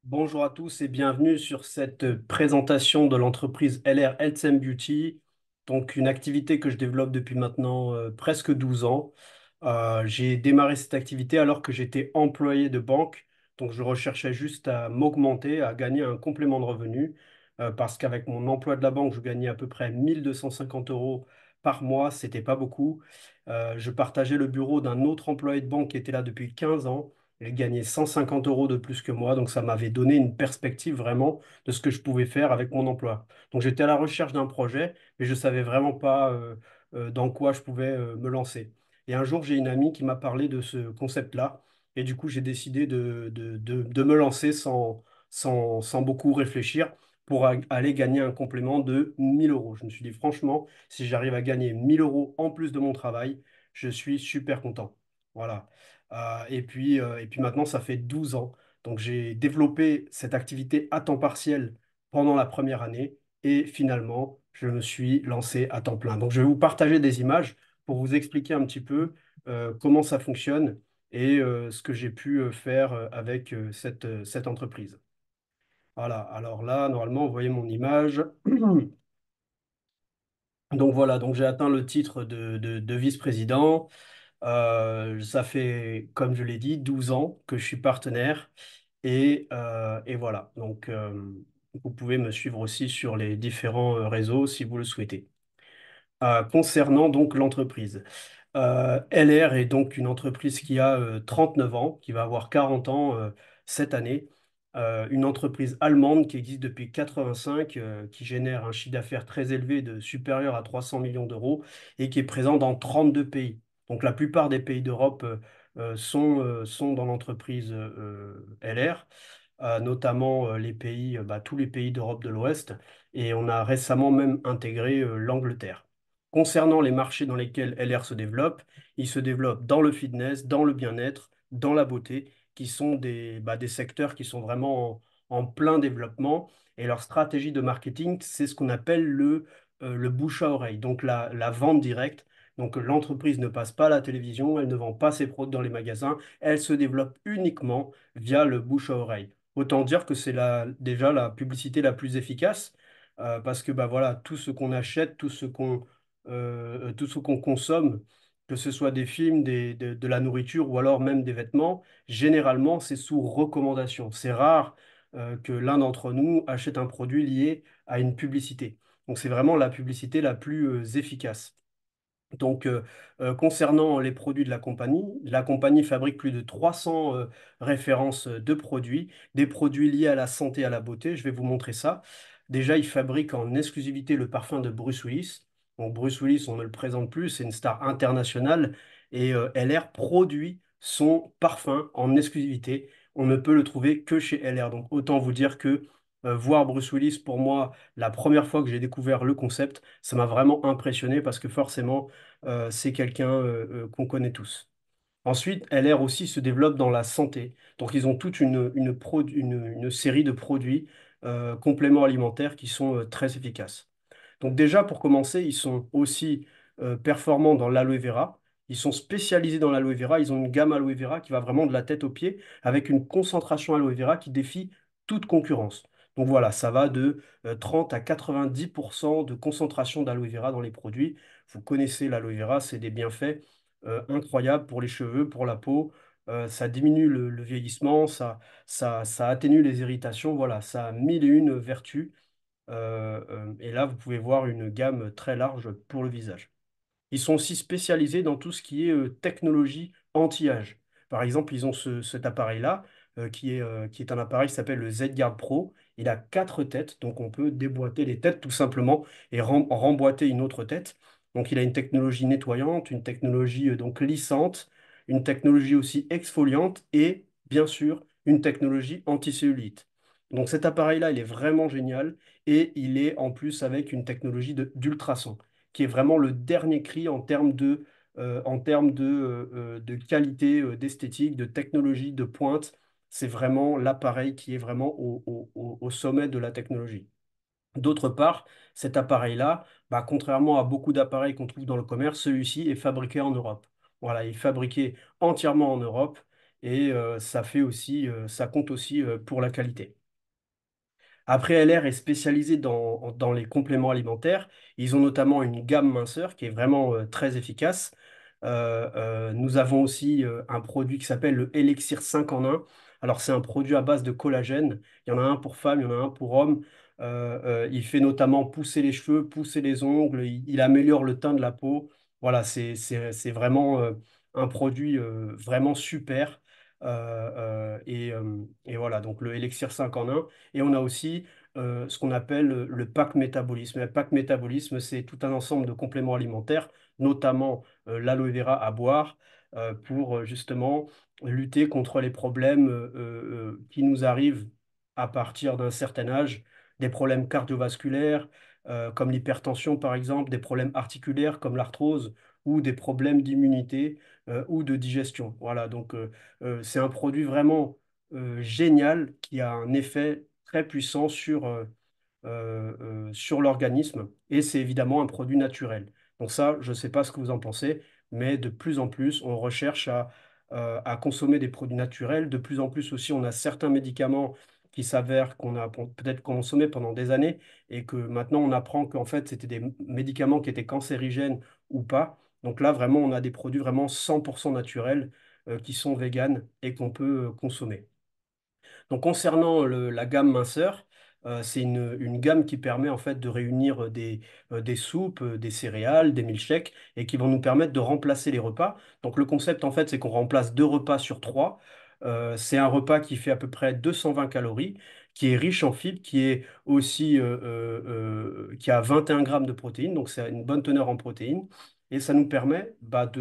Bonjour à tous et bienvenue sur cette présentation de l'entreprise LR Health and Beauty, donc une activité que je développe depuis maintenant presque 12 ans. J'ai démarré cette activité alors que j'étais employé de banque, donc je recherchais juste à m'augmenter, à gagner un complément de revenu, parce qu'avec mon emploi de la banque, je gagnais à peu près 1250 euros par mois, c'était pas beaucoup. Je partageais le bureau d'un autre employé de banque qui était là depuis 15 ans. Il gagnait 150 euros de plus que moi, donc ça m'avait donné une perspective vraiment de ce que je pouvais faire avec mon emploi. Donc j'étais à la recherche d'un projet, mais je ne savais vraiment pas dans quoi je pouvais me lancer. Et un jour, j'ai une amie qui m'a parlé de ce concept-là, et du coup, j'ai décidé de me lancer sans beaucoup réfléchir pour aller gagner un complément de 1000 euros. Je me suis dit, franchement, si j'arrive à gagner 1000 euros en plus de mon travail, je suis super content. Voilà. Et puis maintenant, ça fait 12 ans. Donc j'ai développé cette activité à temps partiel pendant la première année et finalement, je me suis lancé à temps plein. Donc je vais vous partager des images pour vous expliquer un petit peu comment ça fonctionne et ce que j'ai pu faire avec cette entreprise. Voilà, alors là, normalement, vous voyez mon image. Donc voilà, donc j'ai atteint le titre de vice-président. Ça fait, comme je l'ai dit, 12 ans que je suis partenaire et voilà. Donc, vous pouvez me suivre aussi sur les différents réseaux si vous le souhaitez. Concernant donc l'entreprise, LR est donc une entreprise qui a 39 ans, qui va avoir 40 ans cette année. Une entreprise allemande qui existe depuis 85, qui génère un chiffre d'affaires très élevé de supérieur à 300 millions d'euros et qui est présent dans 32 pays. Donc la plupart des pays d'Europe sont dans l'entreprise LR, notamment les pays, tous les pays d'Europe de l'Ouest, et on a récemment même intégré l'Angleterre. Concernant les marchés dans lesquels LR se développe, il se développe dans le fitness, dans le bien-être, dans la beauté, qui sont des secteurs qui sont vraiment en plein développement. Et leur stratégie de marketing, c'est ce qu'on appelle le bouche à oreille, donc la vente directe. Donc l'entreprise ne passe pas à la télévision, elle ne vend pas ses produits dans les magasins, elle se développe uniquement via le bouche à oreille. Autant dire que c'est déjà la publicité la plus efficace, parce que voilà, tout ce qu'on achète, tout ce qu'on consomme, que ce soit des films, de la nourriture ou alors même des vêtements, généralement c'est sous recommandation. C'est rare que l'un d'entre nous achète un produit lié à une publicité. Donc c'est vraiment la publicité la plus efficace. Donc, concernant les produits de la compagnie fabrique plus de 300 références de produits, des produits liés à la santé et à la beauté. Je vais vous montrer ça. Déjà, il fabrique en exclusivité le parfum de Bruce Willis. Donc, Bruce Willis, on ne le présente plus, c'est une star internationale et LR produit son parfum en exclusivité. On ne peut le trouver que chez LR. Donc, autant vous dire que voir Bruce Willis, pour moi, la première fois que j'ai découvert le concept, ça m'a vraiment impressionné parce que forcément, c'est quelqu'un qu'on connaît tous. Ensuite, LR aussi se développe dans la santé. Donc, ils ont toute une série de produits compléments alimentaires qui sont très efficaces. Donc, déjà, pour commencer, ils sont aussi performants dans l'aloe vera. Ils sont spécialisés dans l'aloe vera. Ils ont une gamme aloe vera qui va vraiment de la tête aux pieds avec une concentration aloe vera qui défie toute concurrence. Donc voilà, ça va de 30 à 90% de concentration d'aloe vera dans les produits. Vous connaissez l'aloe vera, c'est des bienfaits incroyables pour les cheveux, pour la peau. Ça diminue le vieillissement, ça atténue les irritations. Voilà, ça a mille et une vertus. Et là, vous pouvez voir une gamme très large pour le visage. Ils sont aussi spécialisés dans tout ce qui est technologie anti-âge. Par exemple, ils ont cet appareil-là, qui est un appareil qui s'appelle le Z-Guard Pro. Il a quatre têtes, donc on peut déboîter les têtes tout simplement et remboîter une autre tête. Donc il a une technologie nettoyante, une technologie donc lissante, une technologie aussi exfoliante et bien sûr une technologie anticellulite. Donc cet appareil-là, il est vraiment génial et il est en plus avec une technologie d'ultrasons qui est vraiment le dernier cri en termes de qualité, d'esthétique, de technologie, de pointe. C'est vraiment l'appareil qui est vraiment au sommet de la technologie. D'autre part, cet appareil-là, contrairement à beaucoup d'appareils qu'on trouve dans le commerce, celui-ci est fabriqué en Europe. Voilà, il est fabriqué entièrement en Europe et ça compte aussi pour la qualité. Après, LR est spécialisé dans les compléments alimentaires. Ils ont notamment une gamme minceur qui est vraiment très efficace. Nous avons aussi un produit qui s'appelle le Elixir 5 en 1. Alors, c'est un produit à base de collagène. Il y en a un pour femmes, il y en a un pour hommes. Il fait notamment pousser les cheveux, pousser les ongles. Il améliore le teint de la peau. Voilà, c'est vraiment un produit vraiment super. Et voilà, donc le Elixir 5 en 1. Et on a aussi ce qu'on appelle le pack métabolisme. Le pack métabolisme, c'est tout un ensemble de compléments alimentaires, notamment l'aloe vera à boire, pour justement lutter contre les problèmes qui nous arrivent à partir d'un certain âge, des problèmes cardiovasculaires, comme l'hypertension par exemple, des problèmes articulaires comme l'arthrose, ou des problèmes d'immunité ou de digestion. Voilà, donc c'est un produit vraiment génial qui a un effet très puissant sur l'organisme et c'est évidemment un produit naturel. Donc ça, je ne sais pas ce que vous en pensez, mais de plus en plus, on recherche à consommer des produits naturels. De plus en plus aussi, on a certains médicaments qui s'avèrent qu'on a peut-être consommé pendant des années et que maintenant on apprend qu'en fait c'était des médicaments qui étaient cancérigènes ou pas. Donc là, vraiment, on a des produits vraiment 100% naturels qui sont véganes et qu'on peut consommer. Donc concernant la gamme minceur, c'est une gamme qui permet en fait de réunir des soupes, des céréales, des milkshakes et qui vont nous permettre de remplacer les repas. Donc le concept en fait c'est qu'on remplace deux repas sur trois. C'est un repas qui fait à peu près 220 calories, qui est riche en fibres, qui est aussi qui a 21 grammes de protéines, donc c'est une bonne teneur en protéines. Et ça nous permet bah,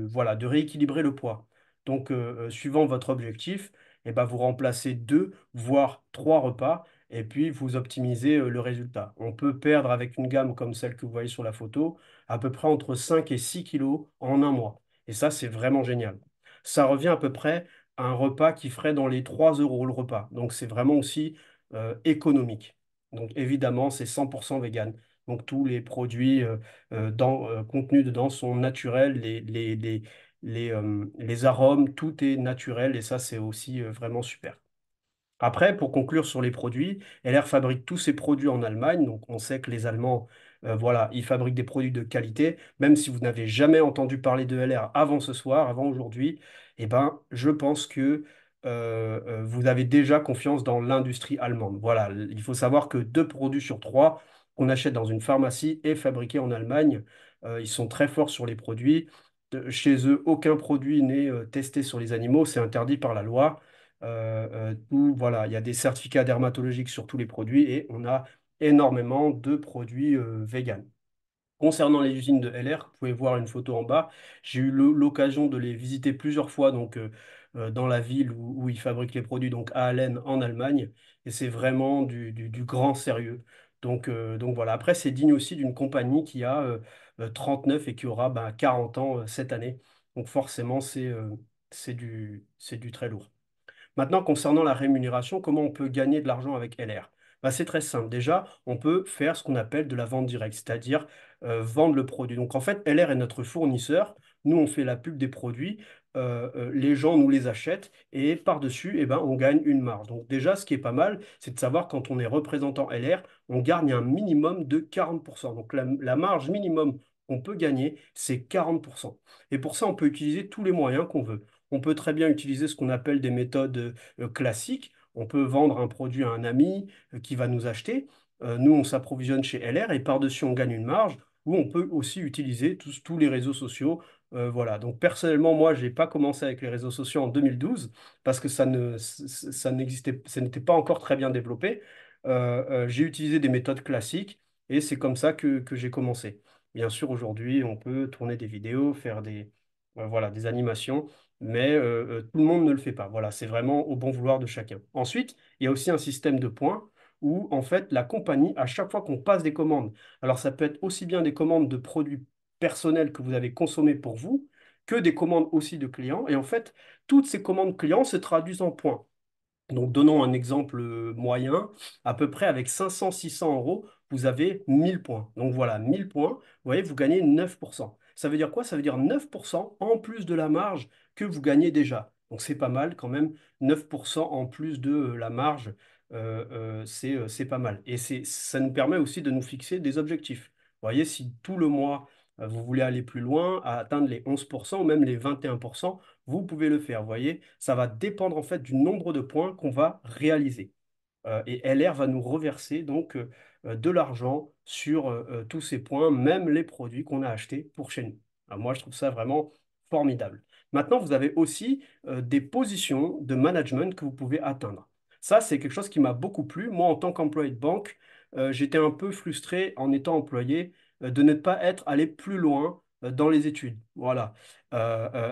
voilà, de rééquilibrer le poids. Donc, suivant votre objectif, et ben vous remplacez deux, voire trois repas, et puis vous optimisez le résultat. On peut perdre avec une gamme comme celle que vous voyez sur la photo, à peu près entre 5 et 6 kilos en un mois. Et ça, c'est vraiment génial. Ça revient à peu près à un repas qui ferait dans les 3 euros le repas. Donc c'est vraiment aussi économique. Donc évidemment, c'est 100% vegan. Donc tous les produits contenus dedans sont naturels, les arômes, tout est naturel et ça, c'est aussi vraiment super. Après, pour conclure sur les produits, LR fabrique tous ses produits en Allemagne, donc on sait que les Allemands, voilà, ils fabriquent des produits de qualité. Même si vous n'avez jamais entendu parler de LR avant ce soir, avant aujourd'hui, eh ben, je pense que vous avez déjà confiance dans l'industrie allemande. Voilà, il faut savoir que deux produits sur trois qu'on achète dans une pharmacie est fabriqué en Allemagne. Ils sont très forts sur les produits. Chez eux, aucun produit n'est testé sur les animaux, c'est interdit par la loi. Voilà, il y a des certificats dermatologiques sur tous les produits et on a énormément de produits véganes. Concernant les usines de LR, vous pouvez voir une photo en bas. J'ai eu l'occasion de les visiter plusieurs fois donc, dans la ville où ils fabriquent les produits, donc à Allen en Allemagne. Et c'est vraiment du grand sérieux. Donc voilà. Après, c'est digne aussi d'une compagnie qui a 39 et qui aura 40 ans cette année. Donc forcément, c'est du très lourd. Maintenant, concernant la rémunération, comment on peut gagner de l'argent avec LR? Bah, c'est très simple. Déjà, on peut faire ce qu'on appelle de la vente directe, c'est-à-dire vendre le produit. Donc en fait, LR est notre fournisseur. Nous, on fait la pub des produits. Les gens nous les achètent et par-dessus, eh ben, on gagne une marge. Donc déjà, ce qui est pas mal, c'est de savoir quand on est représentant LR, on gagne un minimum de 40%. Donc la marge minimum qu'on peut gagner, c'est 40%. Et pour ça, on peut utiliser tous les moyens qu'on veut. On peut très bien utiliser ce qu'on appelle des méthodes classiques. On peut vendre un produit à un ami qui va nous acheter. Nous, on s'approvisionne chez LR et par-dessus, on gagne une marge. Ou on peut aussi utiliser tous les réseaux sociaux. Voilà. Donc personnellement, moi, je n'ai pas commencé avec les réseaux sociaux en 2012 parce que ça n'existait, ça n'était pas encore très bien développé. J'ai utilisé des méthodes classiques et c'est comme ça que j'ai commencé. Bien sûr, aujourd'hui, on peut tourner des vidéos, faire voilà, des animations mais tout le monde ne le fait pas. Voilà, c'est vraiment au bon vouloir de chacun. Ensuite, il y a aussi un système de points où, en fait, la compagnie, à chaque fois qu'on passe des commandes, alors ça peut être aussi bien des commandes de produits personnels que vous avez consommés pour vous, que des commandes aussi de clients. Et en fait, toutes ces commandes clients se traduisent en points. Donc, donnons un exemple moyen. À peu près avec 500-600 euros, vous avez 1000 points. Donc voilà, 1000 points, vous voyez, vous gagnez 9%. Ça veut dire quoi? Ça veut dire 9% en plus de la marge que vous gagnez déjà. Donc c'est pas mal quand même. 9% en plus de la marge, c'est pas mal. Et ça nous permet aussi de nous fixer des objectifs. Vous voyez, si tout le mois, vous voulez aller plus loin, à atteindre les 11% ou même les 21%, vous pouvez le faire. Vous voyez, ça va dépendre en fait du nombre de points qu'on va réaliser. Et LR va nous reverser donc de l'argent sur tous ces points, même les produits qu'on a achetés pour chez nous. Alors moi, je trouve ça vraiment formidable. Maintenant, vous avez aussi des positions de management que vous pouvez atteindre. Ça, c'est quelque chose qui m'a beaucoup plu. Moi, en tant qu'employé de banque, j'étais un peu frustré en étant employé de ne pas être allé plus loin dans les études. Voilà.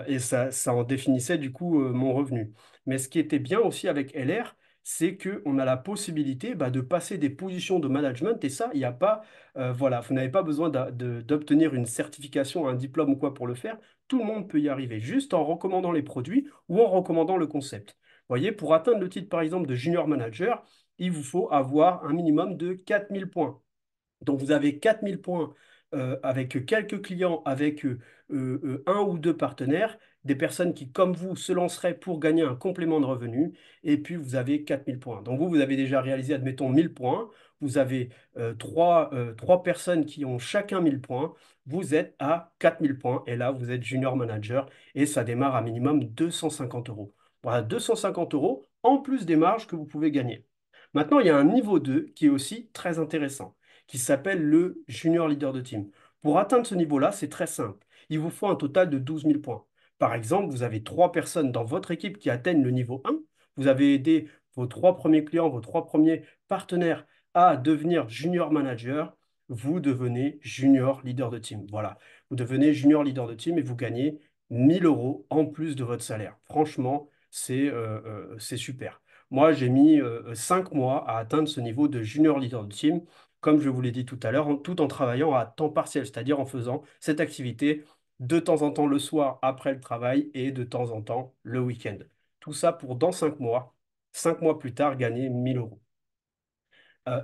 Et ça en définissait du coup mon revenu. Mais ce qui était bien aussi avec LR, c'est qu'on a la possibilité de passer des positions de management et ça, il n'y a pas, voilà, vous n'avez pas besoin d'obtenir une certification, un diplôme ou quoi pour le faire. Tout le monde peut y arriver, juste en recommandant les produits ou en recommandant le concept. Vous voyez, pour atteindre le titre, par exemple, de junior manager, il vous faut avoir un minimum de 4000 points. Donc, vous avez 4000 points avec quelques clients, avec un ou deux partenaires, des personnes qui, comme vous, se lanceraient pour gagner un complément de revenu, et puis vous avez 4000 points. Donc, vous avez déjà réalisé, admettons, 1000 points. Vous avez trois personnes qui ont chacun 1000 points. Vous êtes à 4000 points, et là, vous êtes junior manager, et ça démarre à minimum 250 euros. Voilà, 250 euros en plus des marges que vous pouvez gagner. Maintenant, il y a un niveau 2 qui est aussi très intéressant qui s'appelle le junior leader de team. Pour atteindre ce niveau-là, c'est très simple. Il vous faut un total de 12 000 points. Par exemple, vous avez trois personnes dans votre équipe qui atteignent le niveau 1. Vous avez aidé vos trois premiers clients, vos trois premiers partenaires à devenir junior manager. Vous devenez junior leader de team. Voilà. Vous devenez junior leader de team et vous gagnez 1 000 euros en plus de votre salaire. Franchement, c'est super. Moi, j'ai mis 5 mois à atteindre ce niveau de junior leader de team comme je vous l'ai dit tout à l'heure, tout en travaillant à temps partiel, c'est-à-dire en faisant cette activité de temps en temps le soir après le travail et de temps en temps le week-end. Tout ça pour dans 5 mois plus tard, gagner 1 000 euros.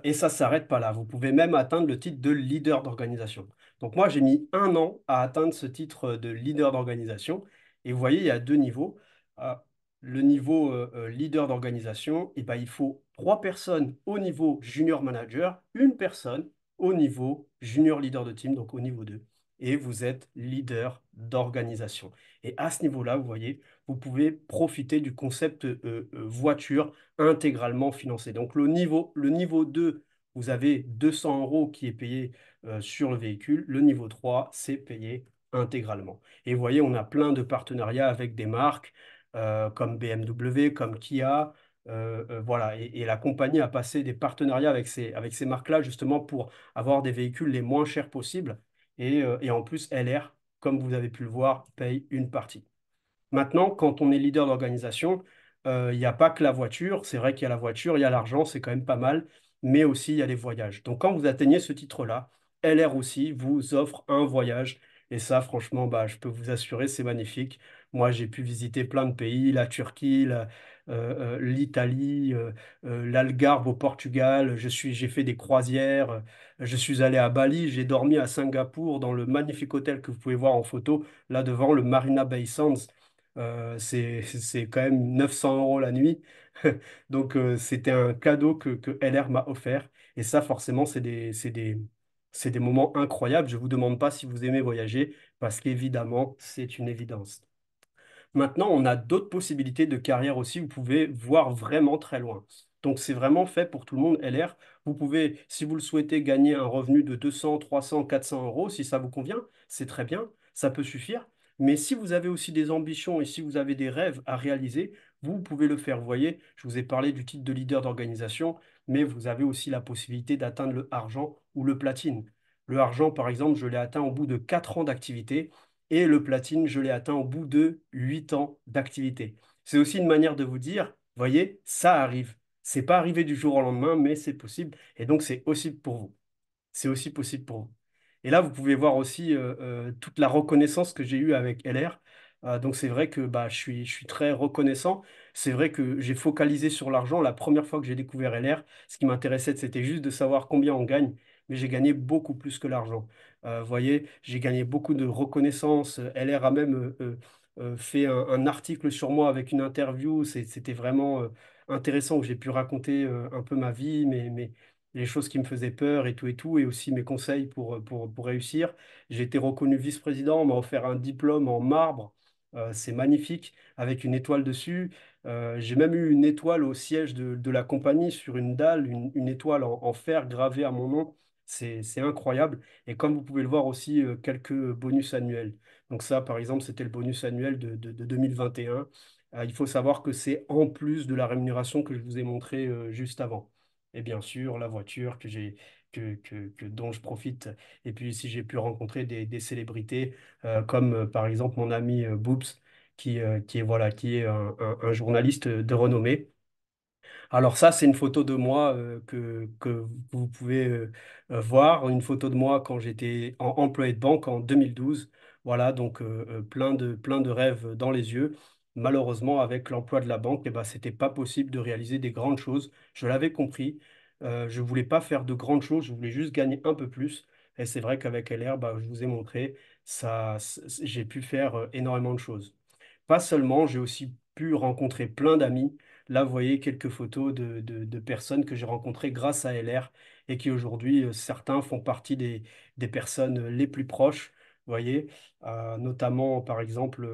Et ça ne s'arrête pas là. Vous pouvez même atteindre le titre de leader d'organisation. Donc moi, j'ai mis 1 an à atteindre ce titre de leader d'organisation. Et vous voyez, il y a deux niveaux. Euh, le niveau leader d'organisation, eh ben, il faut trois personnes au niveau junior manager, une personne au niveau junior leader de team, donc au niveau 2. Et vous êtes leader d'organisation. Et à ce niveau-là, vous voyez, vous pouvez profiter du concept voiture intégralement financé. Donc le niveau 2, vous avez 200 euros qui est payé sur le véhicule. Le niveau 3, c'est payé intégralement. Et vous voyez, on a plein de partenariats avec des marques comme BMW, comme Kia. Voilà, et la compagnie a passé des partenariats avec ces marques-là justement pour avoir des véhicules les moins chers possibles. Et en plus, LR, comme vous avez pu le voir, paye une partie. Maintenant, quand on est leader d'organisation, il n'y a pas que la voiture. C'est vrai qu'il y a la voiture, il y a l'argent, c'est quand même pas mal, mais aussi il y a les voyages. Donc quand vous atteignez ce titre-là, LR aussi vous offre un voyage. Et ça, franchement, je peux vous assurer, c'est magnifique. Moi, j'ai pu visiter plein de pays, la Turquie, l'Italie, l'Algarve au Portugal. J'ai fait des croisières. Je suis allé à Bali, j'ai dormi à Singapour dans le magnifique hôtel que vous pouvez voir en photo, là devant le Marina Bay Sands. C'est quand même 900 euros la nuit. Donc, c'était un cadeau que LR m'a offert. Et ça, forcément, c'est des moments incroyables. Je ne vous demande pas si vous aimez voyager, parce qu'évidemment, c'est une évidence. Maintenant, on a d'autres possibilités de carrière aussi. Vous pouvez voir vraiment très loin. Donc, c'est vraiment fait pour tout le monde, LR. Vous pouvez, si vous le souhaitez, gagner un revenu de 200, 300, 400 euros. Si ça vous convient, c'est très bien. Ça peut suffire. Mais si vous avez aussi des ambitions et si vous avez des rêves à réaliser, vous pouvez le faire. Vous voyez, je vous ai parlé du titre de leader d'organisation, mais vous avez aussi la possibilité d'atteindre le argent ou le platine. Le argent, par exemple, je l'ai atteint au bout de 4 ans d'activité. Et le platine, je l'ai atteint au bout de 8 ans d'activité. C'est aussi une manière de vous dire, voyez, ça arrive. C'est pas arrivé du jour au lendemain, mais c'est possible. Et donc, c'est aussi pour vous. C'est aussi possible pour vous. Et là, vous pouvez voir aussi toute la reconnaissance que j'ai eue avec LR. Donc c'est vrai que je suis très reconnaissant. C'est vrai que j'ai focalisé sur l'argent. La première fois que j'ai découvert LR, ce qui m'intéressait, c'était juste de savoir combien on gagne. Mais j'ai gagné beaucoup plus que l'argent. Vous voyez, j'ai gagné beaucoup de reconnaissance. LR a même fait un article sur moi avec une interview. C'était vraiment intéressant où j'ai pu raconter un peu ma vie, les choses qui me faisaient peur et tout, et aussi mes conseils pour réussir. J'ai été reconnu vice-président, on m'a offert un diplôme en marbre. C'est magnifique, avec une étoile dessus. J'ai même eu une étoile au siège de la compagnie sur une dalle, une étoile en fer gravée à mon nom. C'est incroyable. Et comme vous pouvez le voir aussi, quelques bonus annuels. Donc ça, par exemple, c'était le bonus annuel de 2021. Il faut savoir que c'est en plus de la rémunération que je vous ai montré juste avant. Et bien sûr, la voiture dont je profite. Et puis, si j'ai pu rencontrer des célébrités, comme par exemple mon ami Boobs, qui est un journaliste de renommée. Alors ça, c'est une photo de moi que vous pouvez voir, une photo de moi quand j'étais employé de banque en 2012. Voilà, donc plein de rêves dans les yeux. Malheureusement, avec l'emploi de la banque, eh ben, c'était pas possible de réaliser des grandes choses. Je l'avais compris. Je voulais pas faire de grandes choses, je voulais juste gagner un peu plus. Et c'est vrai qu'avec LR, bah, je vous ai montré, j'ai pu faire énormément de choses. Pas seulement, j'ai aussi pu rencontrer plein d'amis. Là, vous voyez quelques photos de personnes que j'ai rencontrées grâce à LR et qui aujourd'hui, certains font partie des personnes les plus proches. Vous voyez, notamment par exemple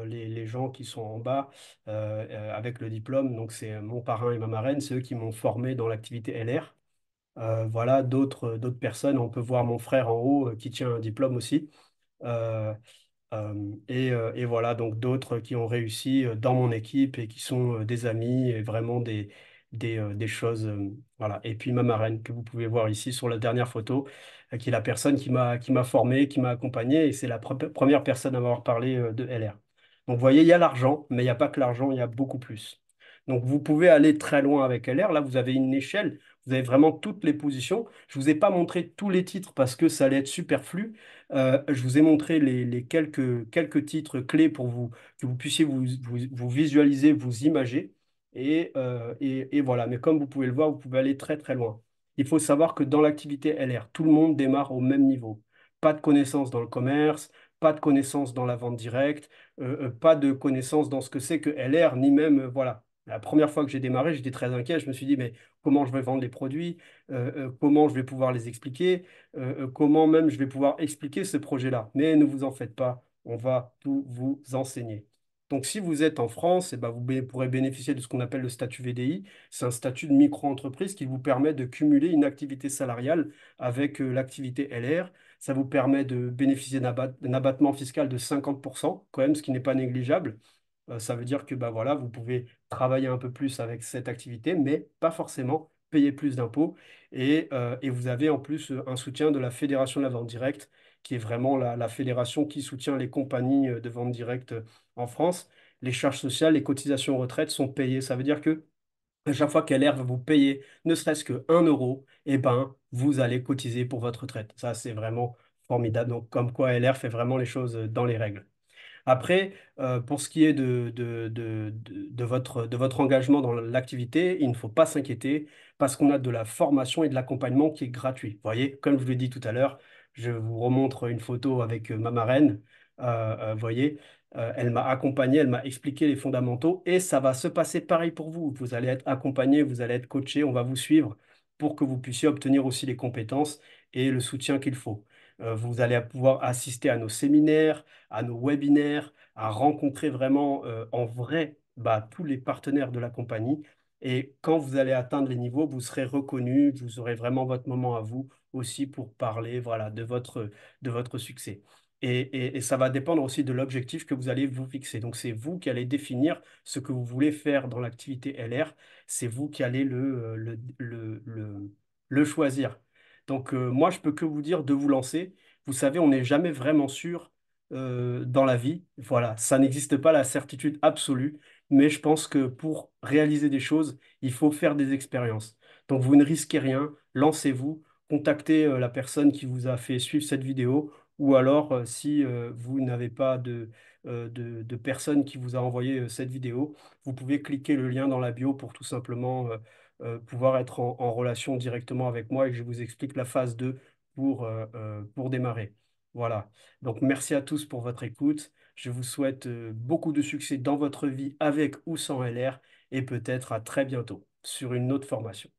les gens qui sont en bas avec le diplôme. Donc c'est mon parrain et ma marraine, c'est eux qui m'ont formé dans l'activité LR. Voilà, d'autres personnes. On peut voir mon frère en haut qui tient un diplôme aussi. Euh, et voilà, donc d'autres qui ont réussi dans mon équipe et qui sont des amis et vraiment des choses. Voilà. Et puis ma marraine, que vous pouvez voir ici sur la dernière photo, qui est la personne qui m'a formé, qui m'a accompagné, et c'est la première personne à m'avoir parlé de LR. Donc vous voyez, il y a l'argent, mais il n'y a pas que l'argent, il y a beaucoup plus. Donc vous pouvez aller très loin avec LR. Là, vous avez une échelle, vous avez vraiment toutes les positions. Je ne vous ai pas montré tous les titres parce que ça allait être superflu. Je vous ai montré les quelques titres clés pour que vous puissiez vous visualiser, vous imager. Et voilà. Mais comme vous pouvez le voir, vous pouvez aller très très loin. Il faut savoir que dans l'activité LR, tout le monde démarre au même niveau. Pas de connaissances dans le commerce, pas de connaissances dans la vente directe, pas de connaissances dans ce que c'est que LR, ni même, voilà. La première fois que j'ai démarré, j'étais très inquiet. Je me suis dit, mais comment je vais vendre les produits? Comment je vais pouvoir les expliquer? Comment même je vais pouvoir expliquer ce projet-là. Mais ne vous en faites pas, on va tout vous enseigner. Donc, si vous êtes en France, eh ben, pourrez bénéficier de ce qu'on appelle le statut VDI. C'est un statut de micro-entreprise qui vous permet de cumuler une activité salariale avec l'activité LR. Ça vous permet de bénéficier d'un abattement fiscal de 50%, quand même, ce qui n'est pas négligeable. Ça veut dire que bah, voilà, vous pouvez travailler un peu plus avec cette activité, mais pas forcément payer plus d'impôts. Et vous avez en plus un soutien de la Fédération de la vente directe, qui est vraiment la fédération qui soutient les compagnies de vente directe en France. Les charges sociales, les cotisations retraite sont payées. Ça veut dire que à chaque fois qu'LR va vous payer ne serait-ce que 1 euro, eh ben, vous allez cotiser pour votre retraite. Ça, c'est vraiment formidable. Donc, comme quoi LR fait vraiment les choses dans les règles. Après, pour ce qui est de votre engagement dans l'activité, il ne faut pas s'inquiéter parce qu'on a de la formation et de l'accompagnement qui est gratuit. Vous voyez, comme je vous l'ai dit tout à l'heure, je vous remontre une photo avec ma marraine. Vous voyez, elle m'a accompagné, elle m'a expliqué les fondamentaux et ça va se passer pareil pour vous. Vous allez être accompagné, vous allez être coaché, on va vous suivre pour que vous puissiez obtenir aussi les compétences et le soutien qu'il faut. Vous allez pouvoir assister à nos séminaires, à nos webinaires, à rencontrer vraiment en vrai bah, tous les partenaires de la compagnie. Et quand vous allez atteindre les niveaux, vous serez reconnu, vous aurez vraiment votre moment à vous aussi pour parler voilà, de votre succès. Et ça va dépendre aussi de l'objectif que vous allez vous fixer. Donc, c'est vous qui allez définir ce que vous voulez faire dans l'activité LR. C'est vous qui allez le choisir. Donc, moi, je peux que vous dire de vous lancer. Vous savez, on n'est jamais vraiment sûr dans la vie. Voilà, ça n'existe pas la certitude absolue, mais je pense que pour réaliser des choses, il faut faire des expériences. Donc vous ne risquez rien, lancez-vous, contactez la personne qui vous a fait suivre cette vidéo, ou alors si vous n'avez pas de personne qui vous a envoyé cette vidéo, vous pouvez cliquer le lien dans la bio pour tout simplement pouvoir être en relation directement avec moi et que je vous explique la phase 2 pour démarrer. Voilà. Donc, merci à tous pour votre écoute. Je vous souhaite beaucoup de succès dans votre vie avec ou sans LR et peut-être à très bientôt sur une autre formation.